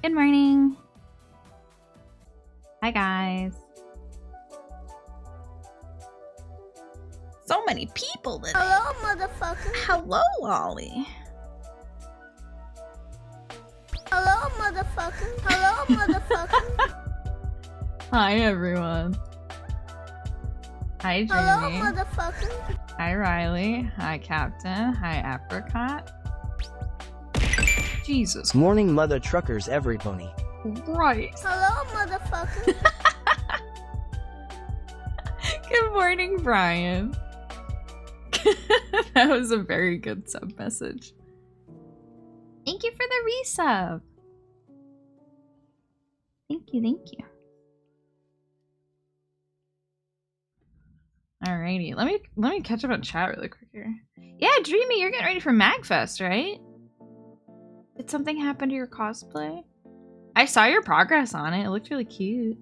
Good morning. Hi, guys. So many people today. Hello, motherfucker. Hello, Ollie. Hello, motherfucker. Hello, motherfucker. Hi, everyone. Hi, Jamie. Hello, motherfucker. Hi, Riley. Hi, Captain. Hi, Apricot. Jesus. Morning, mother truckers, every pony. Right. Hello, motherfucker. Good morning, Brian. That was a very good sub message. Thank you for the resub. Thank you, thank you. Alrighty, let me catch up on chat really quick here. Yeah, Dreamy, you're getting ready for MagFest, right? Did something happen to your cosplay? I saw your progress on it. It looked really cute.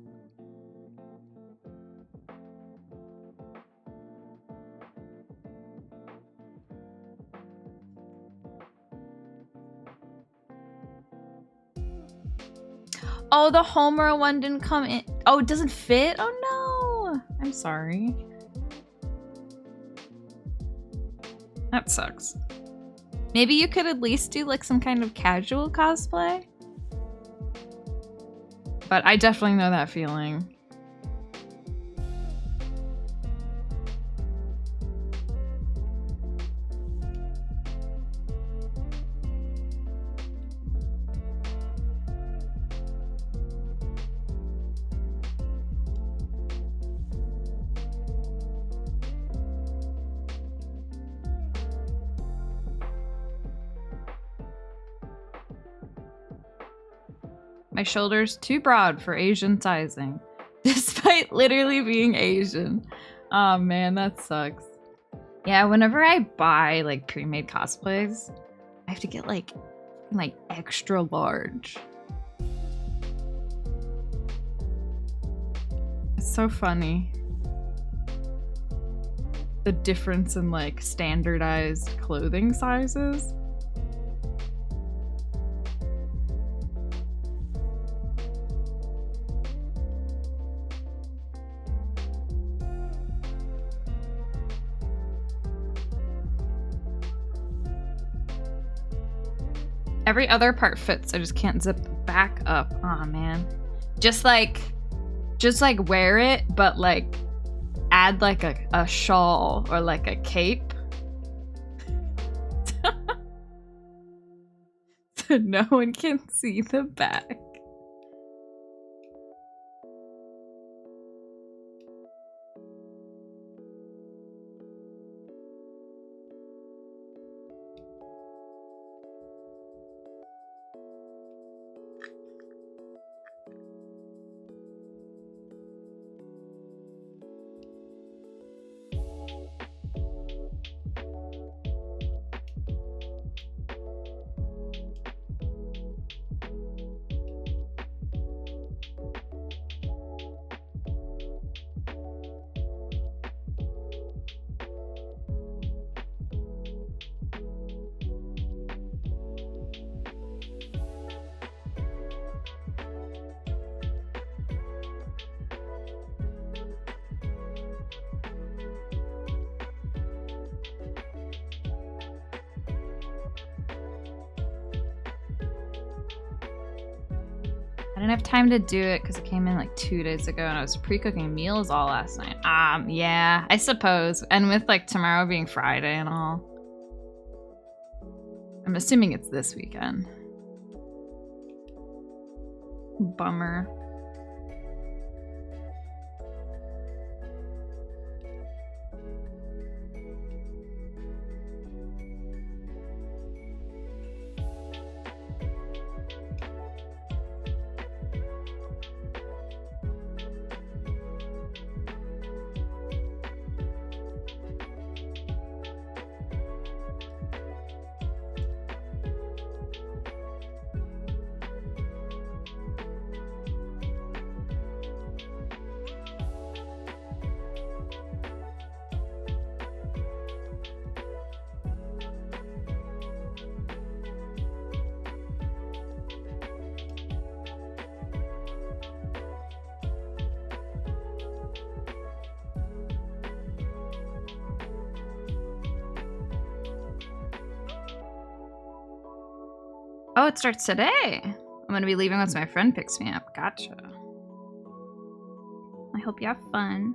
Oh, the Homer one didn't come in. Oh, it doesn't fit? Oh no! I'm sorry. That sucks. Maybe you could at least do like some kind of casual cosplay? But I definitely know that feeling. My shoulder's too broad for Asian sizing, despite literally being Asian. Oh man, that sucks. Yeah, whenever I buy like pre-made cosplays, I have to get like extra large. It's so funny. The difference in like standardized clothing sizes. Every other part fits, I just can't zip back up. Aw, man. Just like wear it, but like add like a shawl or like a cape. So no one can see the back. I didn't have time to do it because it came in like 2 days ago and I was pre-cooking meals all last night. Yeah, I suppose. And with like tomorrow being Friday and all. I'm assuming it's this weekend. Bummer. Oh, it starts today. I'm gonna be leaving once my friend picks me up. Gotcha. I hope you have fun.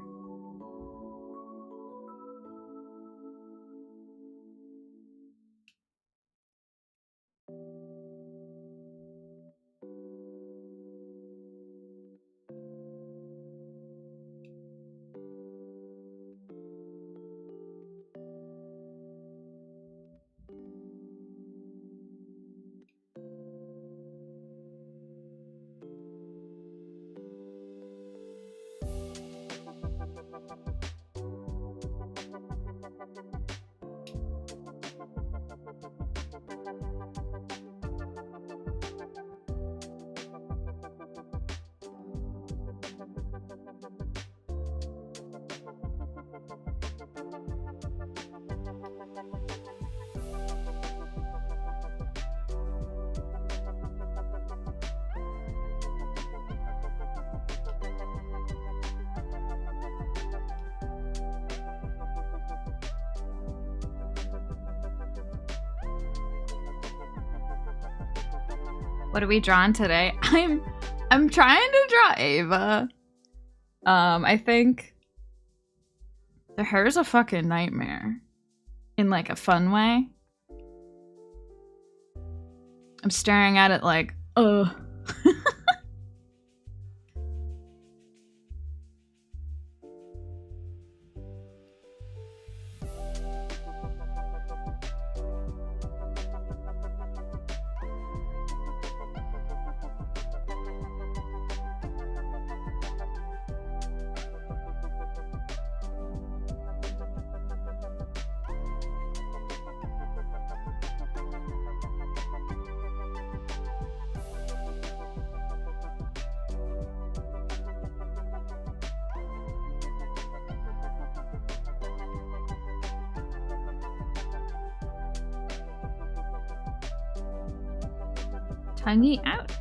What are we drawing today? I'm trying to draw Ava. I think the hair's a fucking nightmare in like a fun way. I'm staring at it like, ugh. Tonguey out.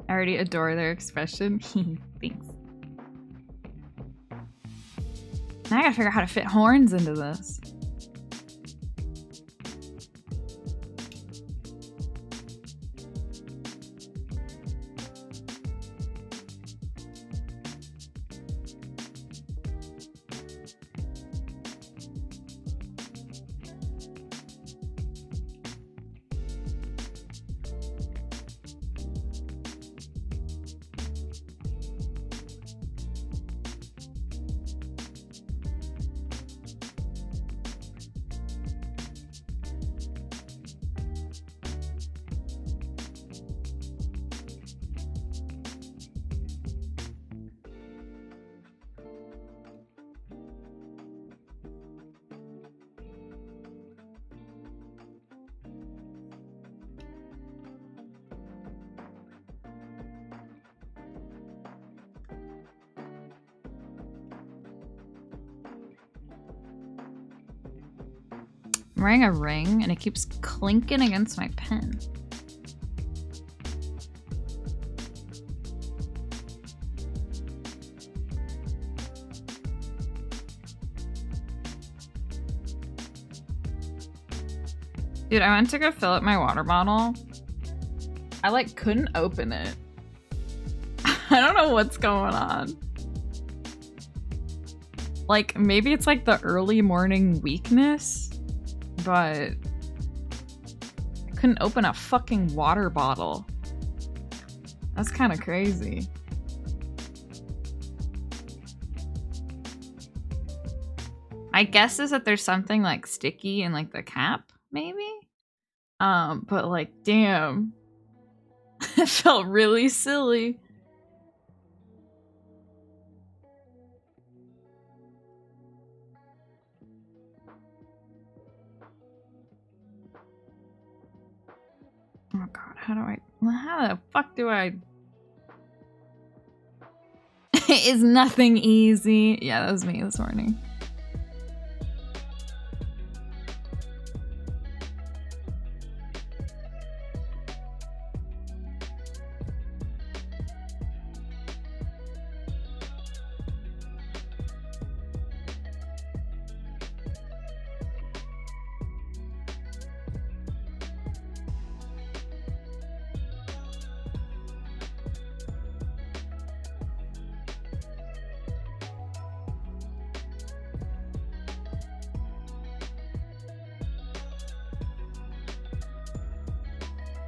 I already adore their expression. Thanks. Now I gotta figure out how to fit horns into this. I'm wearing a ring and it keeps clinking against my pen. Dude, I went to go fill up my water bottle. I like couldn't open it. I don't know what's going on. Like maybe it's like the early morning weakness. But I couldn't open a fucking water bottle. That's kind of crazy. My guess is that there's something like sticky in like the cap, maybe? But like, damn. It felt really silly. Oh god, how the fuck do I... Is nothing easy? Yeah, that was me this morning.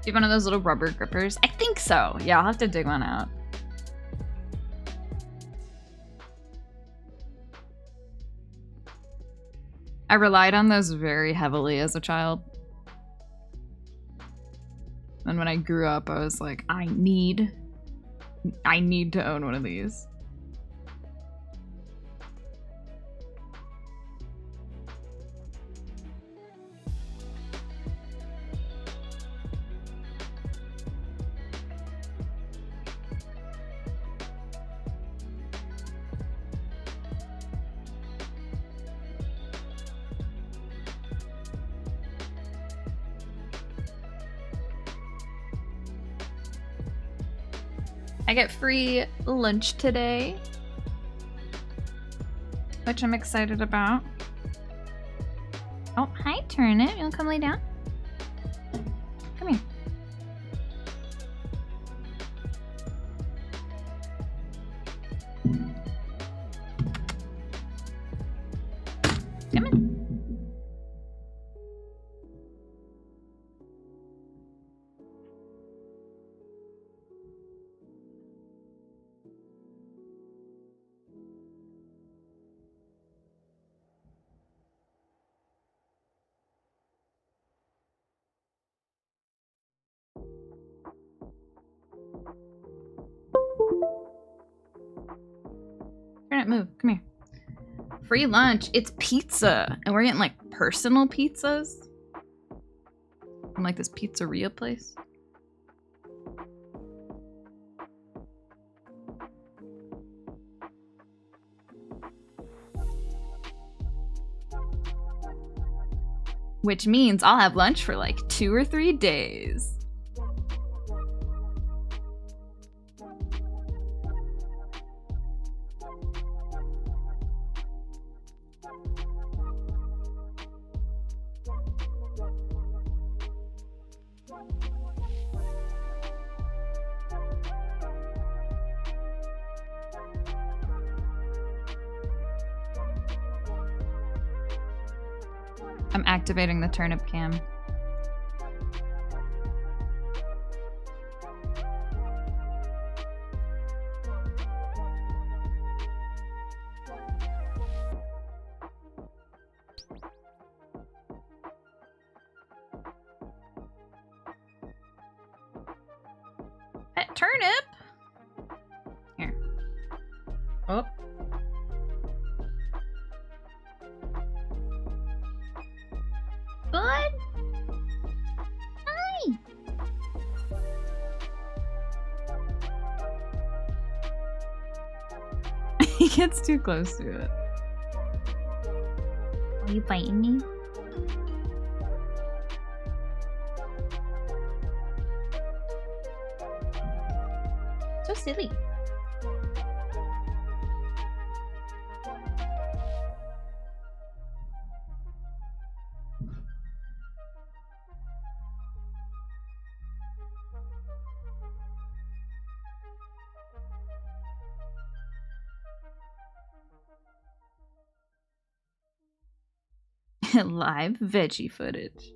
Do you have one of those little rubber grippers? I think so. Yeah, I'll have to dig one out. I relied on those very heavily as a child. And when I grew up, I was like, I need to own one of these. I get free lunch today, which I'm excited about. Oh, hi, Turnip. You wanna come lay down? Come here. Come in. Turnip, move. Come here. Free lunch. It's pizza. And we're getting like personal pizzas from like this pizzeria place. Which means I'll have lunch for like 2 or 3 days. I'm activating the turnip cam. Turnip? Here. Oh. Bud? Hi! He gets too close to it. Are you biting me? So silly. Live veggie footage.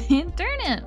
it.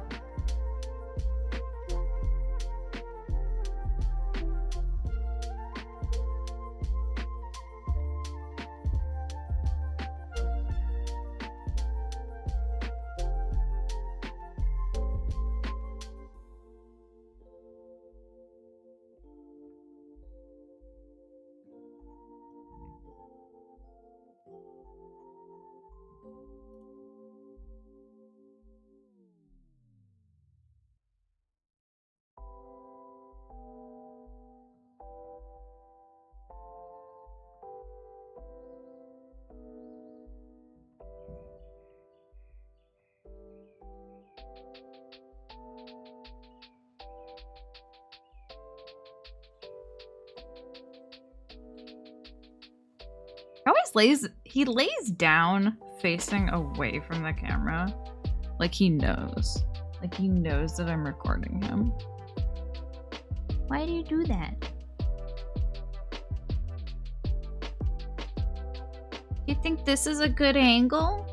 He lays down facing away from the camera. Like he knows. Like he knows that I'm recording him. Why do you do that? You think this is a good angle?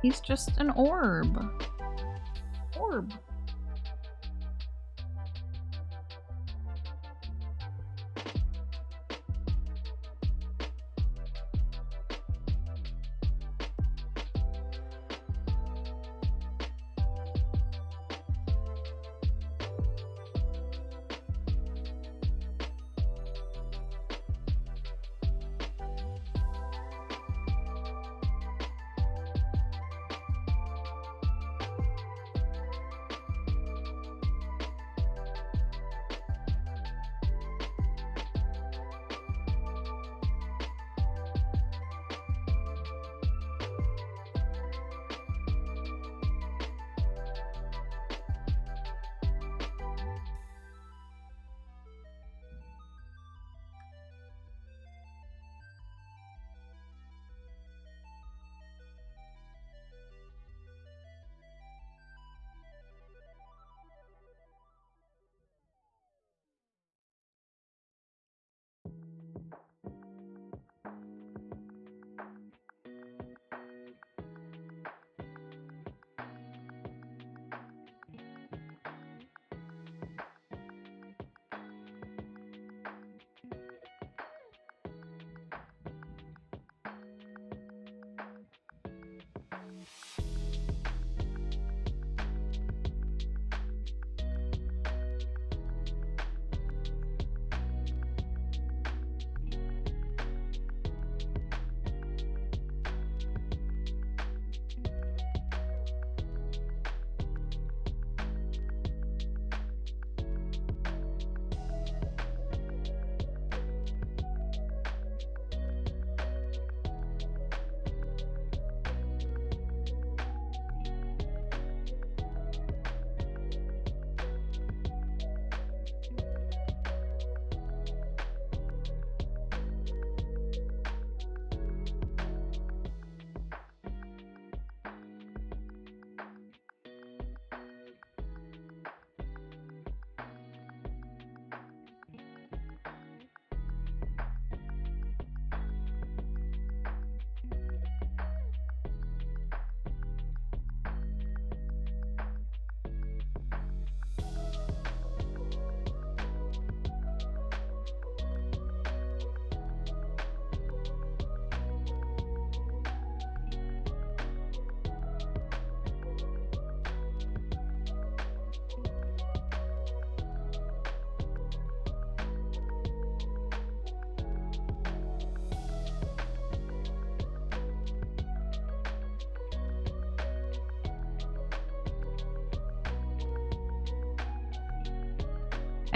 He's just an orb. Orb.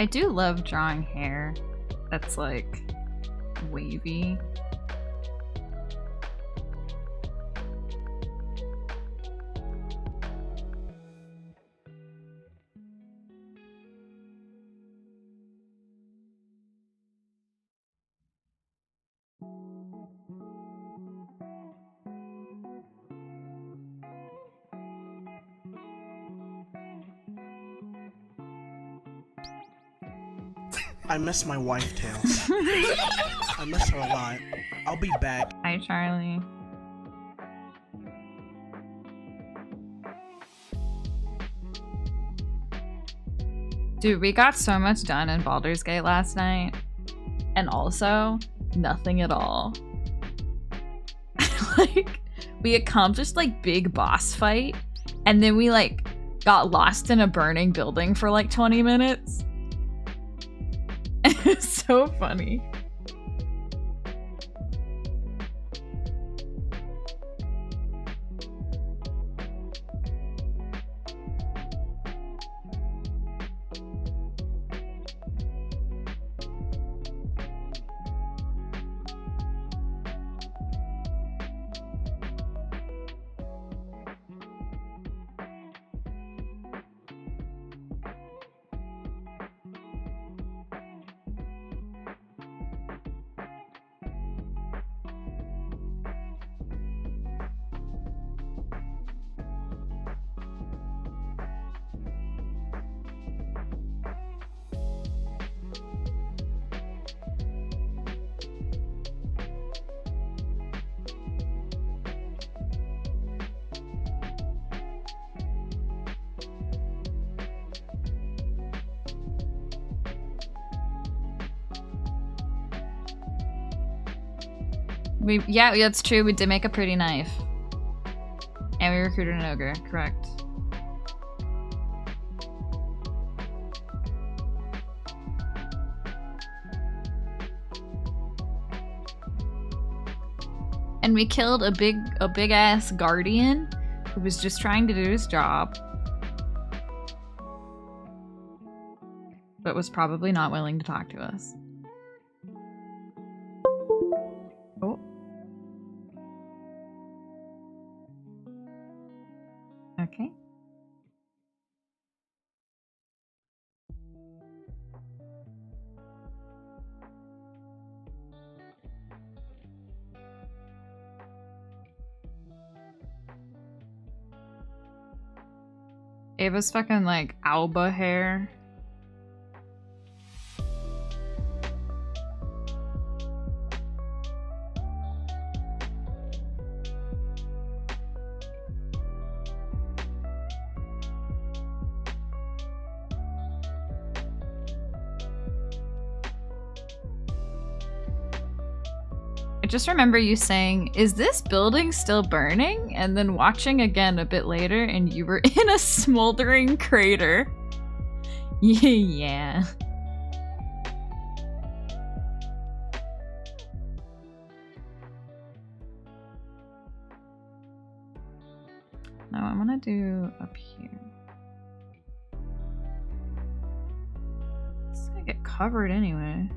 I do love drawing hair that's like wavy. I miss my wife, Tails. I miss her a lot. I'll be back. Hi, Charlie. Dude, we got so much done in Baldur's Gate last night. And also, nothing at all. Like, we accomplished, like, big boss fight. And then we, like, got lost in a burning building for, like, 20 minutes. It's so funny. Yeah, that's true. We did make a pretty knife. And we recruited an ogre, correct. And we killed a big ass guardian who was just trying to do his job. But was probably not willing to talk to us. Oh. Okay. Ava's fucking like Alba hair. I just remember you saying, "Is this building still burning?" And then watching again a bit later and you were in a smoldering crater. Yeah. Now I'm gonna do up here. It's gonna get covered anyway.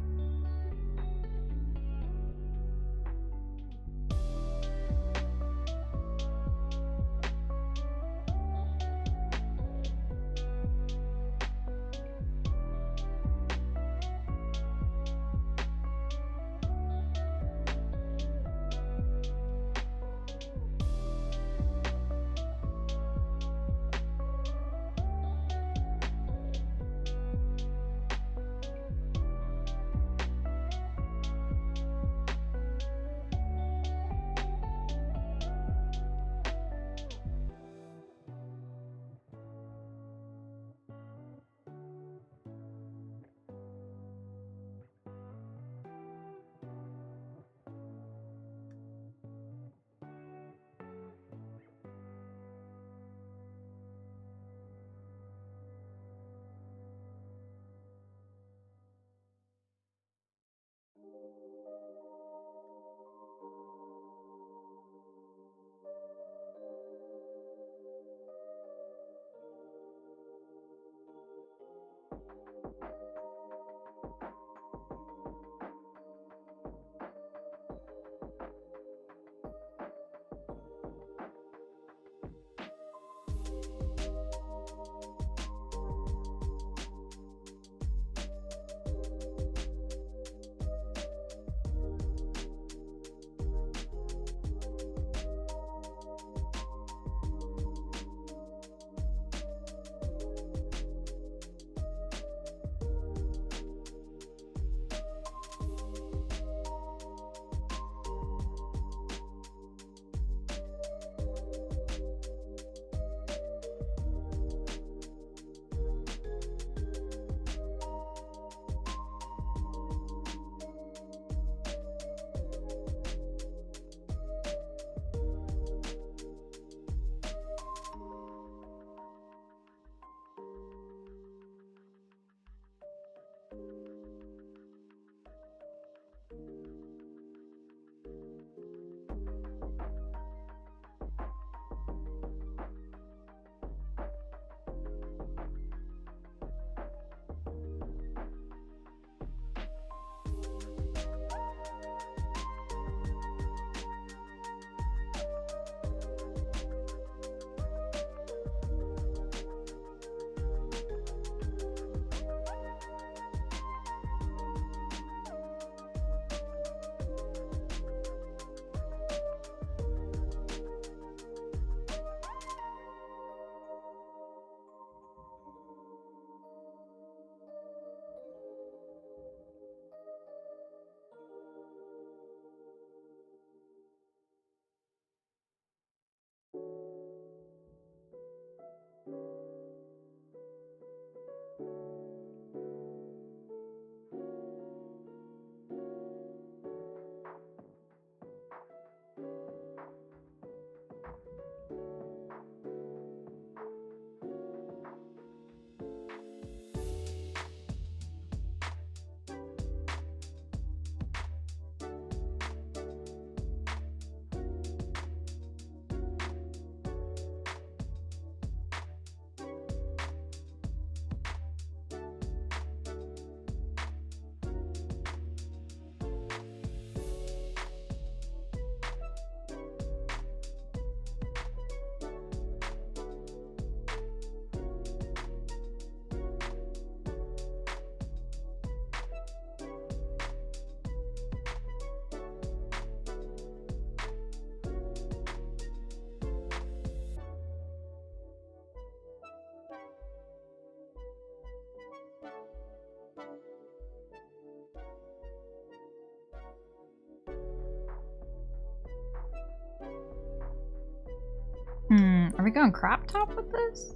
Are we going crop top with this?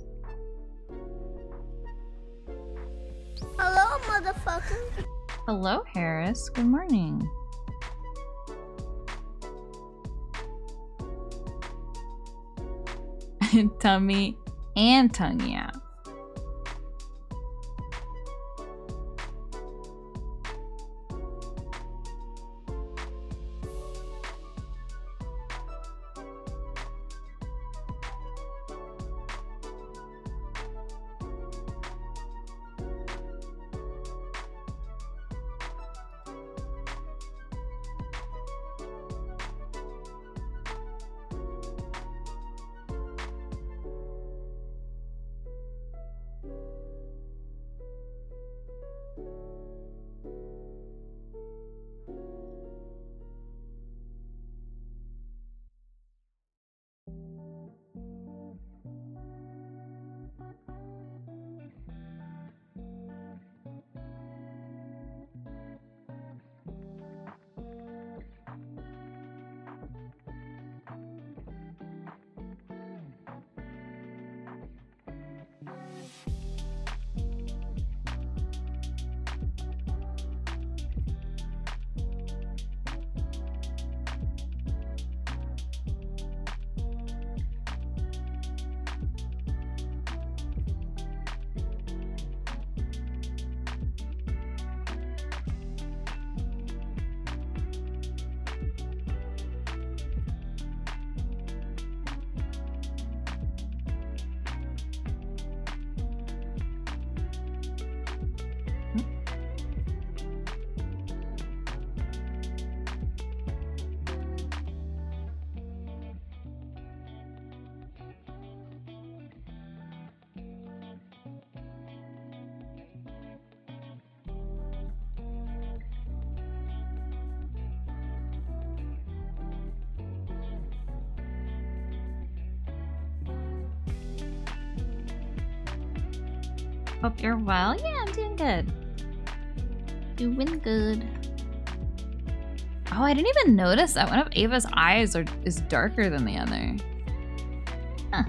Hello, motherfucker. Hello, Harris. Good morning. Tummy and tongue out. Hope you're well. Yeah, I'm doing good. Doing good. Oh, I didn't even notice that one of Ava's eyes is darker than the other. Huh.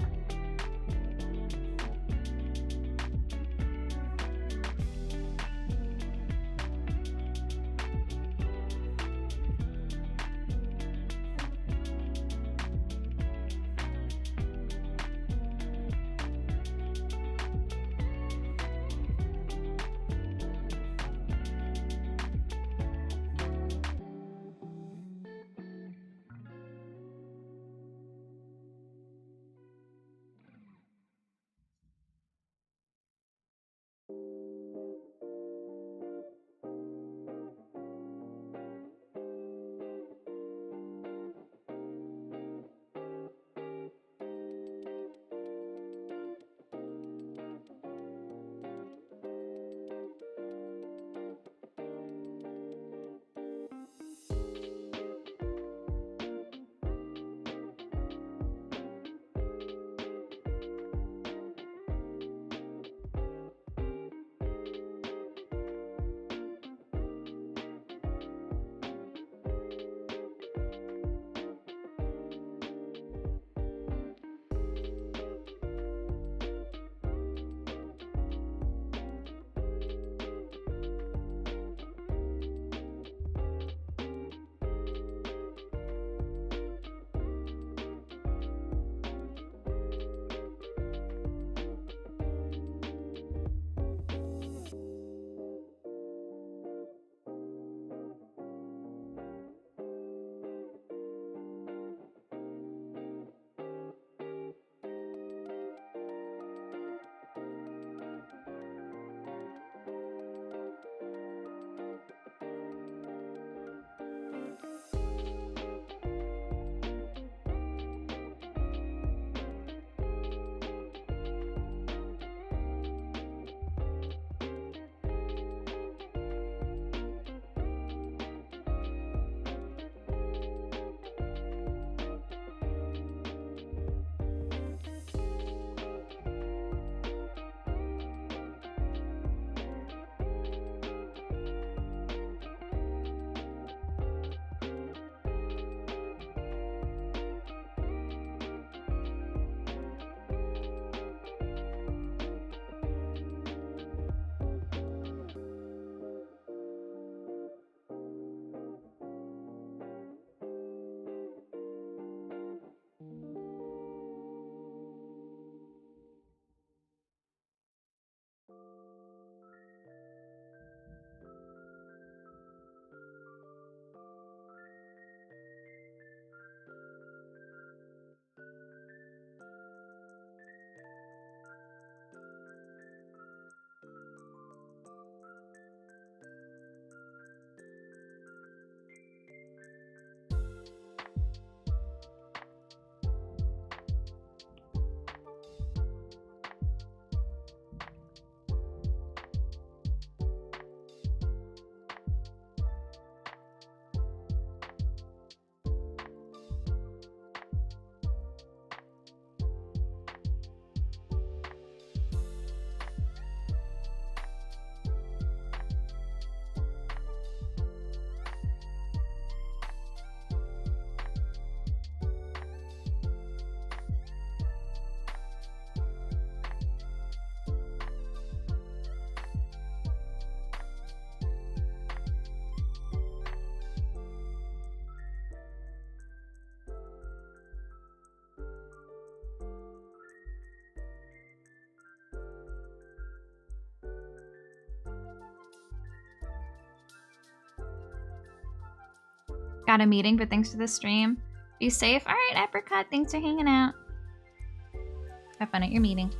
Got a meeting, but thanks for the stream. Be safe. All right, Apricot. Thanks for hanging out. Have fun at your meeting.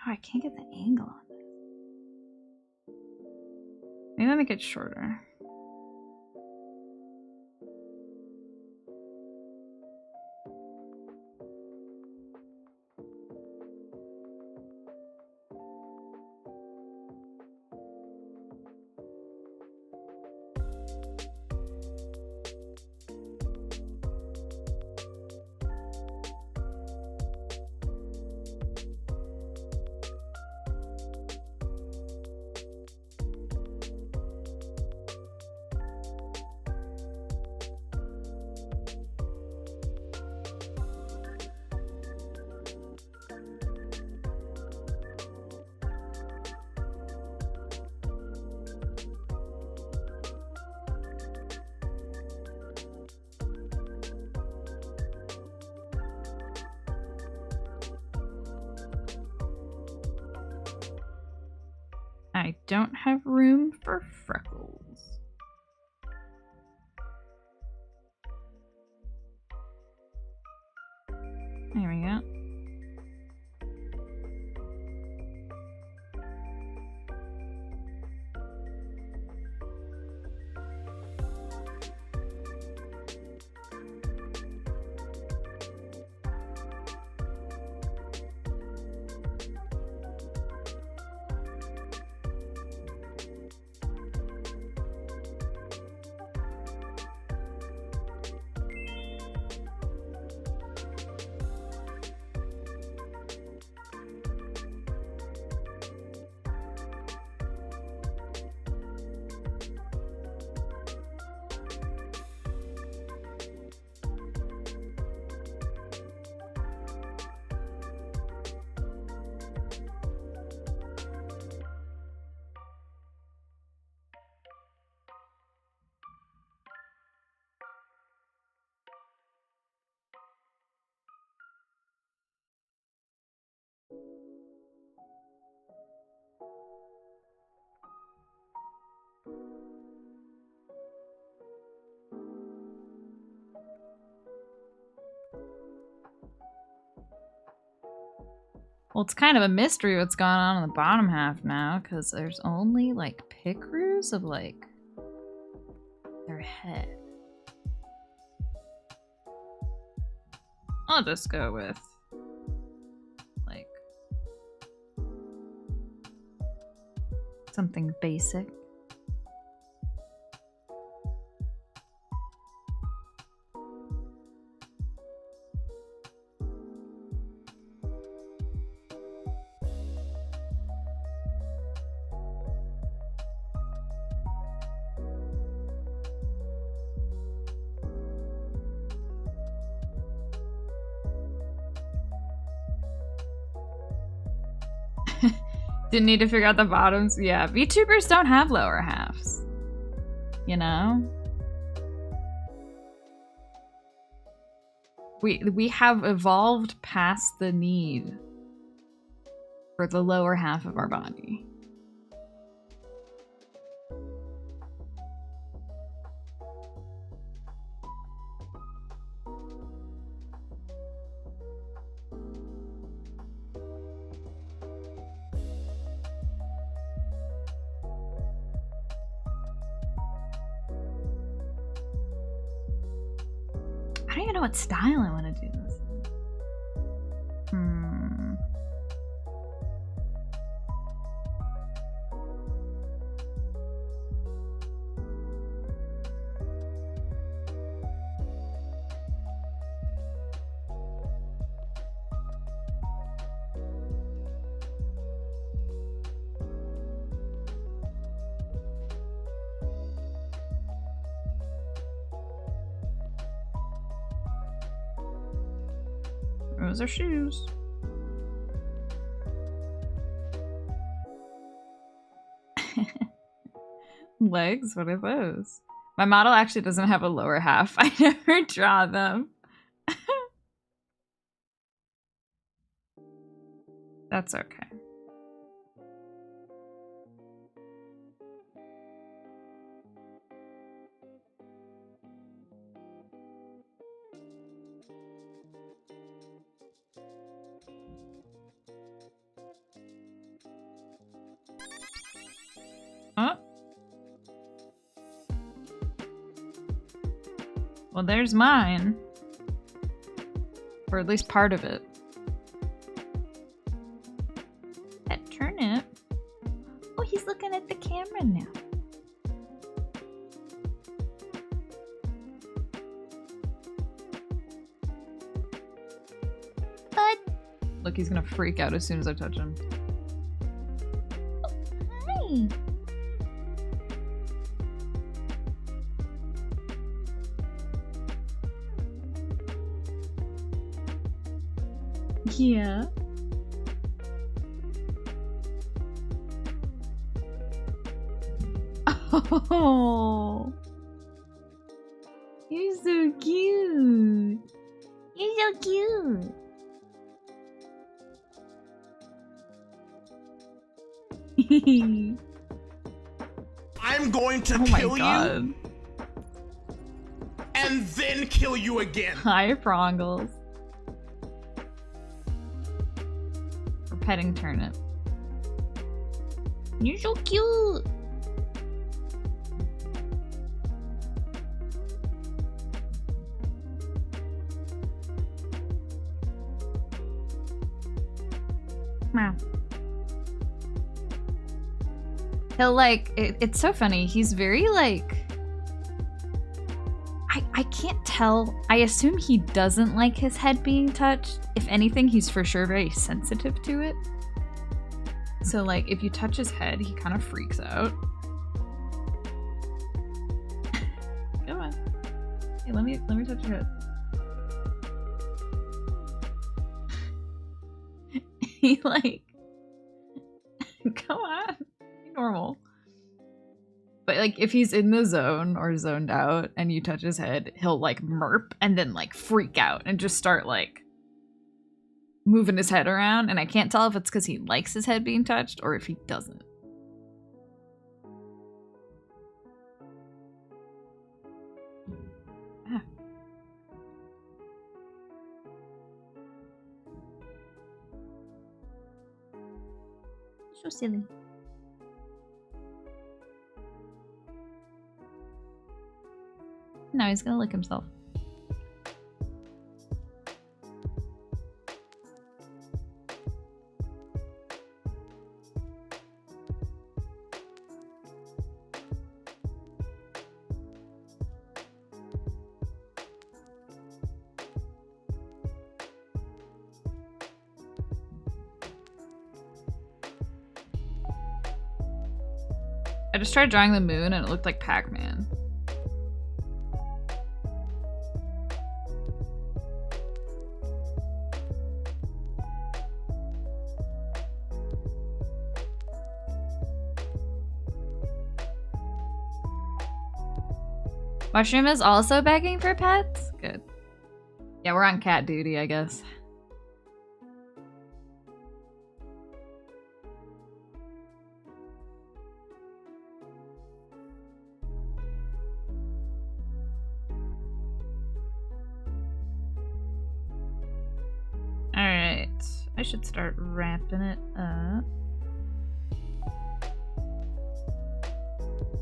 Oh, I can't get the angle on this. Maybe I'll make it shorter. I don't have room for freckles. There we go. Well, it's kind of a mystery what's going on in the bottom half now, because there's only, like, pictures of, like, their head. I'll just go with, like, something basic. Didn't need to figure out the bottoms. Yeah, VTubers don't have lower halves. You know? We have evolved past the need for the lower half of our body. I don't even know what style I want to do this in. Those are shoes. Legs? What are those? My model actually doesn't have a lower half. I never draw them. That's okay. Huh? Well, there's mine. Or at least part of it. That turnip. Oh, he's looking at the camera now. Bud. Look, he's gonna freak out as soon as I touch him. Oh, hi. Yeah. Oh, you're so cute. You're so cute. I'm going to Oh my kill you god. and then kill you again. Hi, Prongles. We're petting turnip. You're so cute. Wow. He'll like, it's so funny. He's very like, I can't tell. I assume he doesn't like his head being touched. If anything, he's for sure very sensitive to it. So like, if you touch his head, he kind of freaks out. Come on. Hey, let me touch your head. He like, come on, be normal. But like, if he's in the zone or zoned out and you touch his head, he'll like merp and then like freak out and just start like moving his head around. And I can't tell if it's because he likes his head being touched or if he doesn't. Ah. So silly. Now he's gonna lick himself. I just tried drawing the moon and it looked like Pac-Man. Mushroom is also begging for pets? Good. Yeah, we're on cat duty, I guess. Alright. I should start wrapping it up.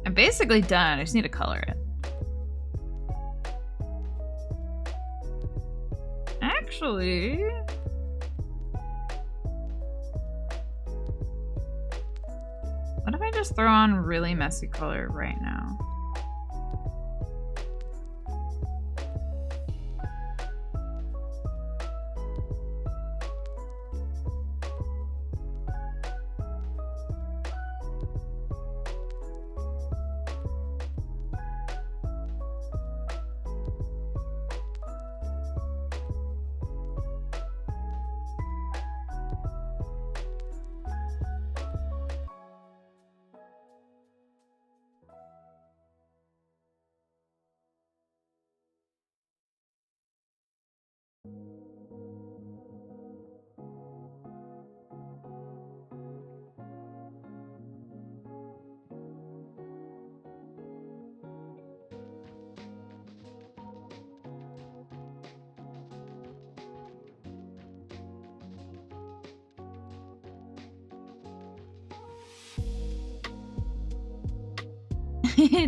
I'm basically done. I just need to color it. Actually, what if I just throw on really messy color right now?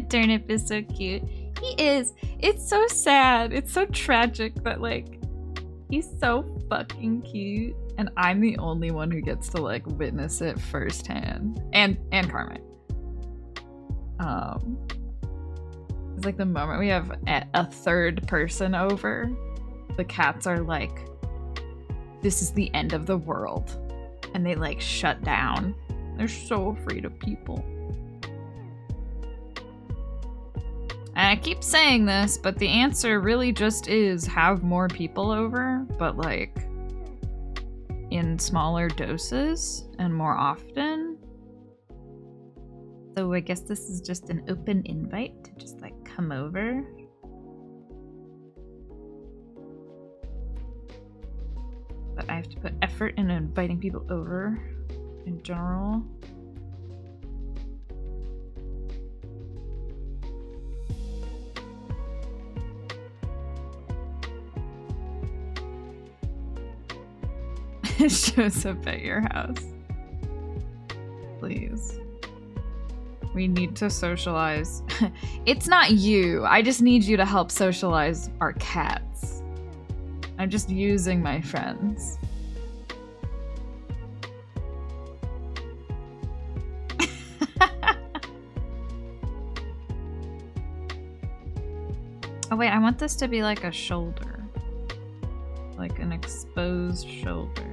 Turnip is so cute. He is. It's so sad. It's so tragic that like he's so fucking cute, and I'm the only one who gets to like witness it firsthand. And Carmen. It's like the moment we have a third person over, the cats are like, this is the end of the world. And they like shut down. They're so afraid of people. And I keep saying this, but the answer really just is have more people over, but like in smaller doses and more often. So I guess this is just an open invite to just like come over. But I have to put effort in inviting people over in general. It shows up at your house. Please. We need to socialize. It's not you. I just need you to help socialize our cats. I'm just using my friends. Oh wait, I want this to be like a shoulder. Like an exposed shoulder.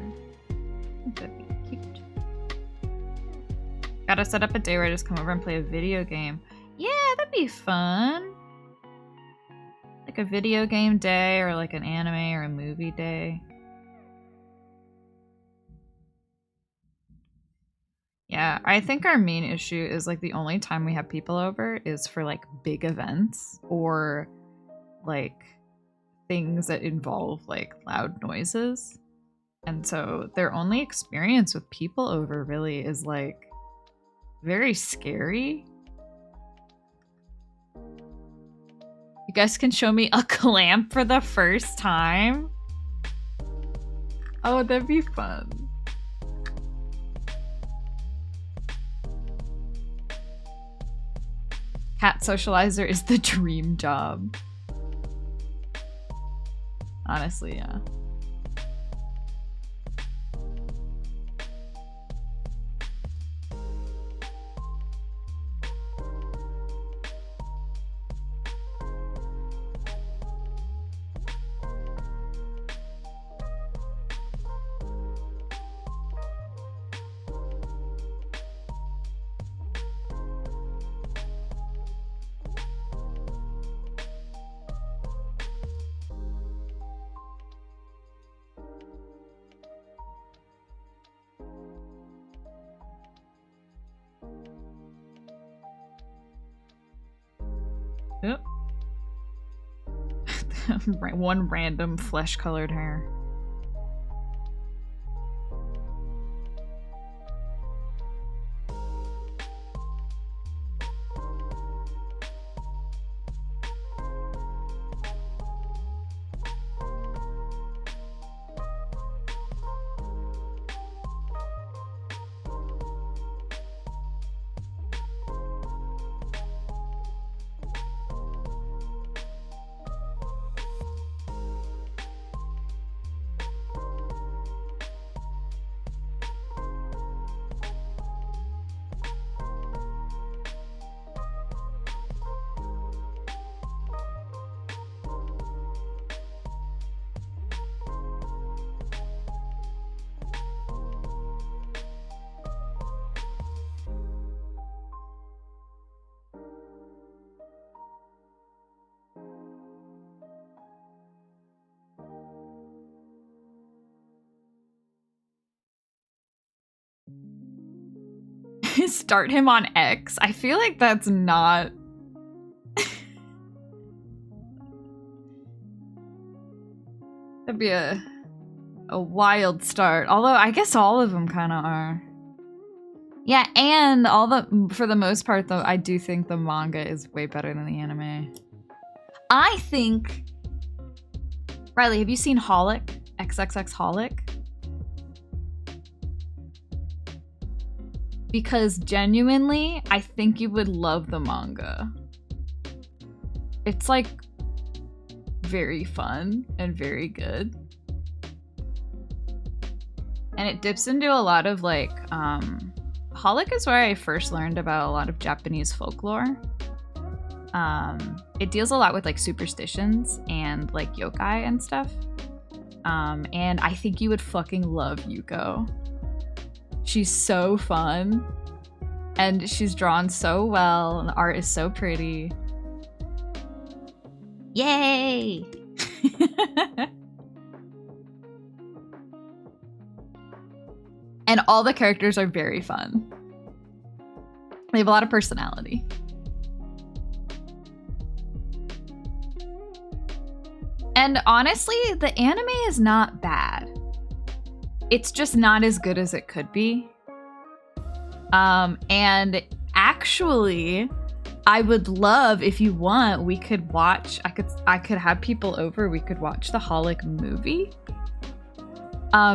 That'd be cute. Gotta set up a day where I just come over and play a video game. Yeah, that'd be fun. Like a video game day or like an anime or a movie day. Yeah, I think our main issue is like the only time we have people over is for like big events or like things that involve like loud noises. And so their only experience with people over really is like very scary. You guys can show me a clamp for the first time? Oh, that'd be fun. Cat socializer is the dream job. Honestly, yeah. Yep. One random flesh-colored hair. Start him on X. I feel like that's not... That'd be a wild start. Although I guess all of them kind of are. Yeah, and for the most part though, I do think the manga is way better than the anime. I think... Riley, have you seen Holic? XXX Holic? because genuinely, I think you would love the manga. It's like very fun and very good. And it dips into a lot of like, Holic is where I first learned about a lot of Japanese folklore. It deals a lot with like superstitions and like yokai and stuff. And I think you would fucking love Yuko. She's so fun. And she's drawn so well, and the art is so pretty. Yay! And all the characters are very fun. They have a lot of personality. And honestly, the anime is not bad. It's just not as good as it could be. And actually, I would love, if you want, we could watch, I could have people over, we could watch the Holic movie.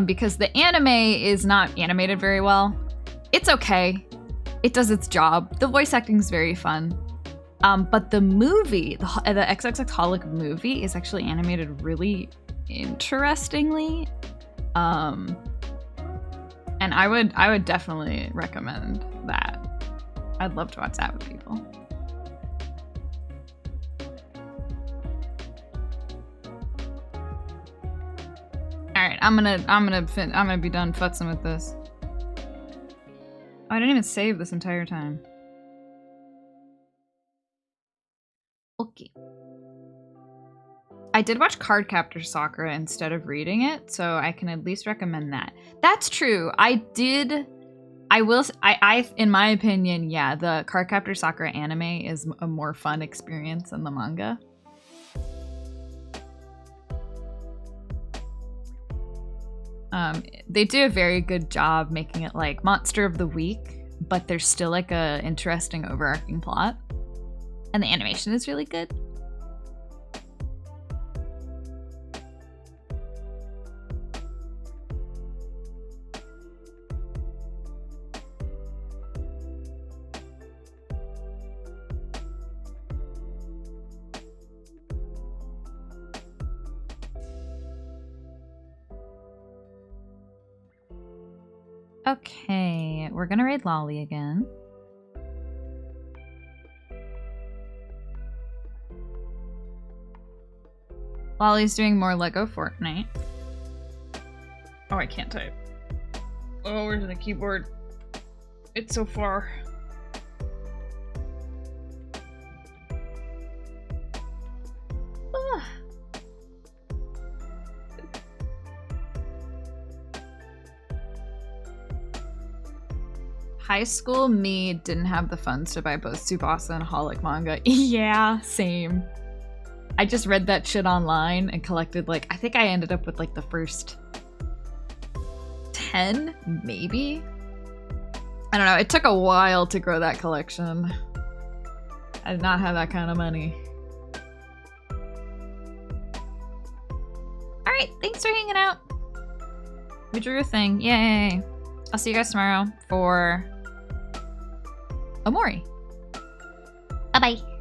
Because the anime is not animated very well. It's okay. It does its job. The voice acting is very fun. But the movie, the XXX Holic movie, is actually animated really interestingly. And I would definitely recommend that. I'd love to watch that with people. All right, I'm gonna be done futzing with this. Oh, I didn't even save this entire time. Okay. I did watch Cardcaptor Sakura instead of reading it, so I can at least recommend that. That's true. I in my opinion, yeah, the Cardcaptor Sakura anime is a more fun experience than the manga. They do a very good job making it like Monster of the Week, but there's still like a interesting overarching plot. And the animation is really good. Okay, we're gonna raid Lolly again. Lolly's doing more Lego Fortnite. Oh, I can't type. Oh, where's the keyboard? It's so far. Ah. High school me didn't have the funds to buy both Tsubasa and Holic manga. Yeah, same. I just read that shit online and collected like, I think I ended up with like the first 10, maybe? I don't know, it took a while to grow that collection. I did not have that kind of money. Alright, thanks for hanging out. We drew a thing, yay. I'll see you guys tomorrow for Omori. Bye-bye.